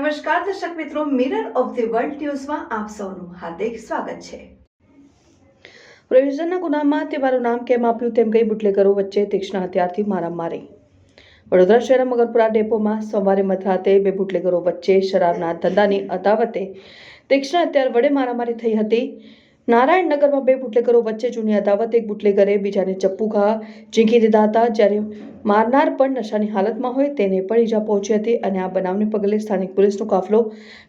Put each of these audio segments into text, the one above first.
નમસ્કાર દર્શક મિત્રો, મિરર ઓફ ધ વર્લ્ડ ન્યૂઝમાં આપ સૌનું હાર્દિક સ્વાગત છે। પ્રોવિઝનના ગુનામાં તમારું નામ કેમ આપ્યું તેમ કહી બુટલેગરો વચ્ચે તીક્ષ્ણ હથિયારથી મારામારી। વડોદરા શહેરના મગરપુરા ડેપોમાં સોમવારે મધરાતે બે બુટલેગરો વચ્ચે શરાબના ધંધાની અદાવતે તીક્ષ્ણ હથિયાર વડે મારામારી થઈ હતી। નારાયણનગરમાં બે બુટલેગરો વચ્ચે જૂની અદાવત। એક બુટલેગરે બીજાને ચપ્પુ ઘા ઝીંકી દીધા હતા, જ્યારે મારનાર પણ નશાની હાલતમાં હોય તેને પણ ઈજા પહોંચી હતી અને આ બનાવને પગલે સ્થાનિક પોલીસનો કાફલો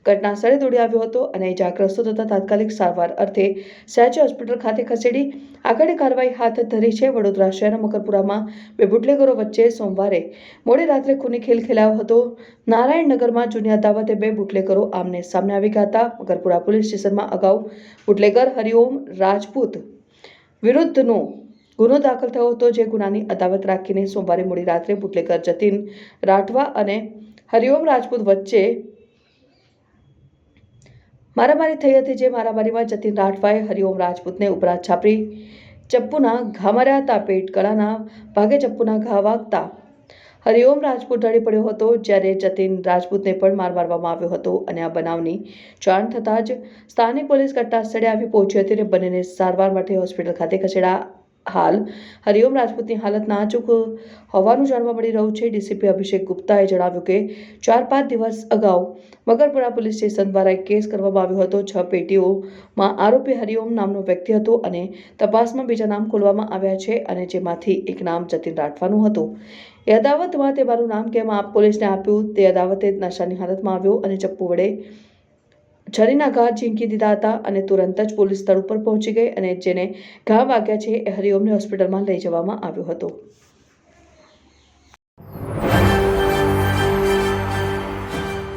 ઘટના સ્થળે દોડી આવ્યો હતો અને ઈજાગ્રસ્તો તથા તાત્કાલિક સારવાર અર્થે સયાજી હોસ્પિટલ ખાતે ખસેડી આગળની કાર્યવાહી હાથ ધરી છે। વડોદરા શહેરના મકરપુરામાં બે બુટલેગરો વચ્ચે સોમવારે મોડી રાત્રે ખૂની ખેલ ખેલાયો હતો। નારાયણનગરમાં જૂની અદાવતે બે બુટલેગરો આમને સામને આવી ગયા હતા। મકરપુરા પોલીસ સ્ટેશનમાં અગાઉ બુટલેગર હરિઓમ રાજપૂત વિરુદ્ધનો ગુનો દાખલ થયો હતો, જે ગુનાની અદાવત રાખીને સોમવારે મોડી રાત્રે બુટલેગર જતીન રાઠવા અને હરિઓમ રાજપૂત વચ્ચે મારામારી થઈ હતી। જે મારામારીમાં જતીન રાઠવાએ હરિઓમ રાજપૂતને ઉપરા છાપરી ચપ્પુના ઘા માર્યા હતા। પેટ ગળાના ભાગે ચપ્પુના ઘા વાગતા હરિઓમ રાજપૂત ઢળી પડ્યો હતો, જ્યારે જતીન રાજપૂતને પણ માર મારવામાં આવ્યો હતો અને આ બનાવની જાણ થતાં જ સ્થાનિક પોલીસ ઘટના સ્થળે આવી પહોંચી હતી અને બંનેને સારવાર માટે હોસ્પિટલ ખાતે ખસેડાયા। હાલ હરિઓમ રાજપૂતની હાલત નાજુક હોવાનું જાણવા મળી રહ્યું છે। ડીસીપી અભિષેક ગુપ્તાએ જણાવ્યું કે 4-5 દિવસ અગાઉ મગરપુરા પોલીસ સ્ટેશન દ્વારા એક કેસ કરવામાં આવ્યો હતો। 6 પેટીઓમાં આરોપી હરિઓમ નામનો વ્યક્તિ હતો અને તપાસમાં બીજા નામ ખોલવામાં આવ્યા છે અને જેમાંથી એક નામ જતીન રાઠવાનું હતું। એ અદાવતમાં તમારું નામ કેમ પોલીસને આપ્યું તે અદાવતે નશાની હાલતમાં આવ્યો અને ચપ્પુ વડે છરીના ઘા ઝીંકી દીધા હતા અને તુરંત જ પોલીસ સ્થળ ઉપર પહોંચી ગઈ અને જેને ઘા વાગ્યા છે એ હરિઓમને હોસ્પિટલમાં લઈ જવામાં આવ્યો હતો।